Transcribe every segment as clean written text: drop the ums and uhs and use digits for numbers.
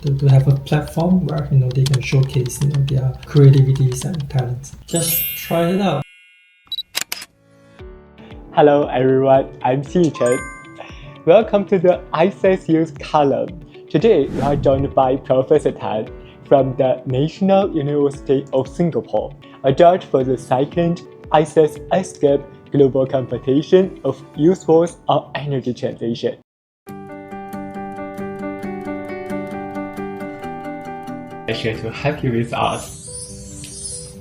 to have a platform where they can showcase their creativities and talents. Just try it out. Hello everyone, I'm Xingyu Chen. Welcome to the IsEtS Youth column. Today we are joined by Professor Tan from the National University of Singapore, a judge for the second IsEtS-EScAP Global Competition of Youth Voice on Energy Transition. Pleasure to have you with us.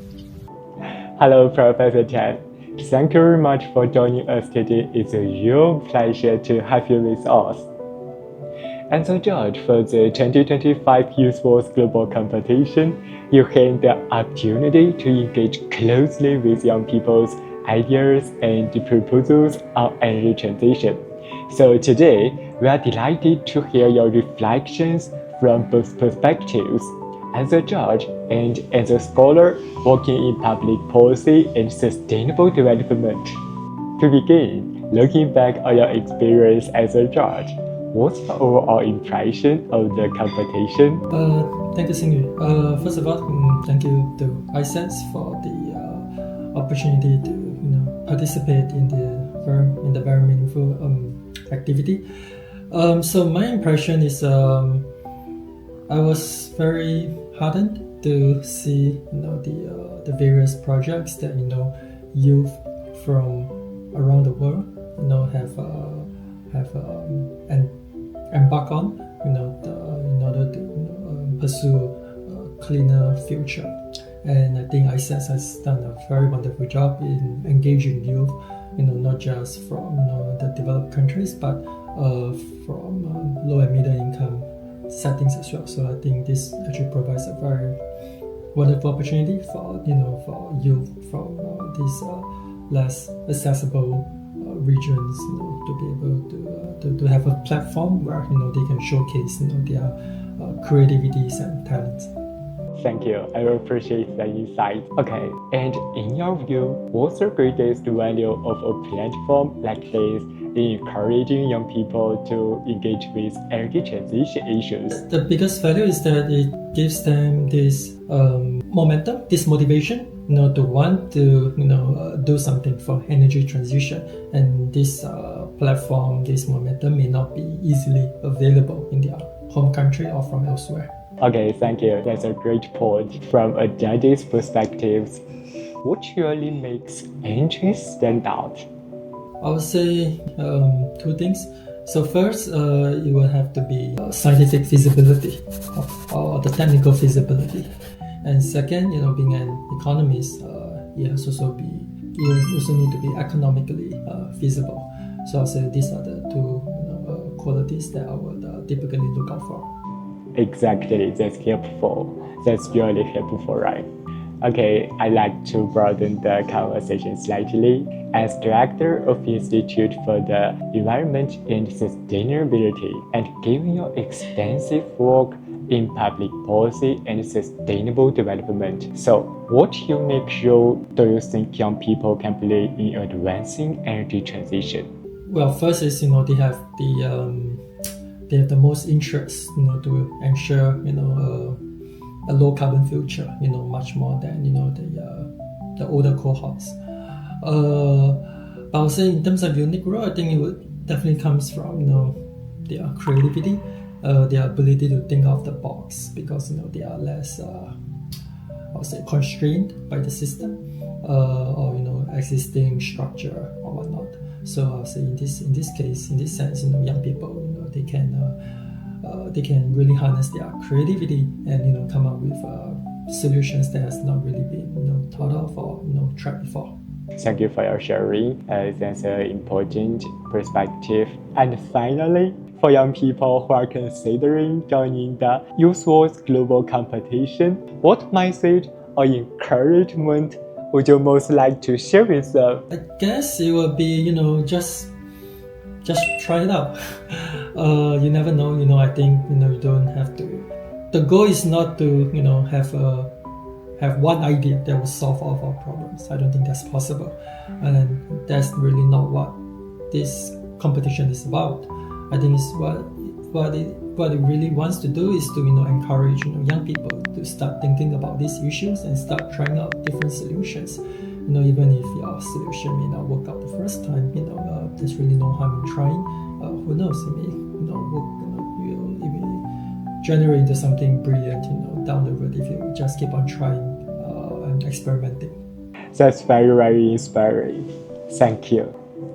Hello, Professor Tan. Thank you very much for joining us today. It's a real pleasure to have you with us. As a judge for the 2025 Youth Voice Global Competition, you had the opportunity to engage closely with young people's ideas and proposals on energy transition. So today, we are delighted to hear your reflections from both perspectives, as a judge and as a scholar working in public policy and sustainable development. To begin, looking back on your experience as a judge, what's your overall impression of the competition? Thank you, Xingyu. First of all, thank you to IsEtS for the opportunity to participate in the very meaningful activity. So my impression is I was very heartened to see the various projects that youth from around the world have embarked on in order to pursue a cleaner future. And I think IsEtS has done a very wonderful job in engaging youth, not just from the developed countries, but from low and middle income settings as well. So I think this actually provides a very wonderful opportunity for youth from these less accessible regions to be able to have a platform where they can showcase their creativities and talents. Thank you. I appreciate the insight. Okay, and in your view, what's the greatest value of a platform like this in encouraging young people to engage with energy transition issues? The biggest value is that it gives them this momentum, this motivation, to want to do something for energy transition. And this platform, this momentum may not be easily available in their home country or from elsewhere. Okay, thank you. That's a great point. From a judge's perspective, what really makes entries stand out? I would say two things. So first, it will have to be scientific feasibility or the technical feasibility. And second, being an economist, you also need to be economically feasible. So I'll say these are the two qualities that I would typically look out for. Exactly, that's helpful. That's really helpful, right? Okay, I'd like to broaden the conversation slightly. As director of Institute for the Environment and Sustainability, and given your extensive work in public policy and sustainable development, so what unique role do you think young people can play in advancing energy transition? Well, first is they have the most interest to ensure a low carbon future, much more than the older cohorts. But I would say in terms of unique role, I think it would definitely comes from their creativity, their ability to think out of the box, because they are less I would say constrained by the system or existing structure or whatnot. So I would say in this case, in this sense, young people they can really harness their creativity and come up with solutions that has not really been thought of or tried before. Thank you for your sharing. That's an important perspective. And finally, for young people who are considering joining the Youth Voice Global Competition, what message or encouragement would you most like to share with them? I guess it would be just try it out. You never know. I think you don't have to. The goal is not to have one idea that will solve all of our problems. I don't think that's possible, and that's really not what this competition is about. I think it's what what it really wants to do is to encourage young people to start thinking about these issues and start trying out different solutions. Even if your solution may not work out the first time, there's really no harm in trying. Who knows? It may work. It may generate into something brilliant. Down the road if you just keep on trying and experimenting. That's very, very inspiring. Thank you,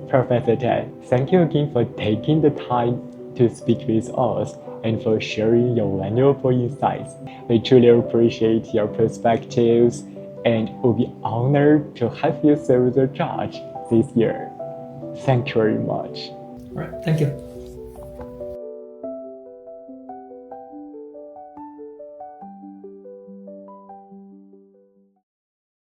Professor Tan. Thank you again for taking the time to speak with us and for sharing your valuable insights. We truly appreciate your perspectives and will be honored to have you serve the judge this year. Thank you very much. All right, thank you.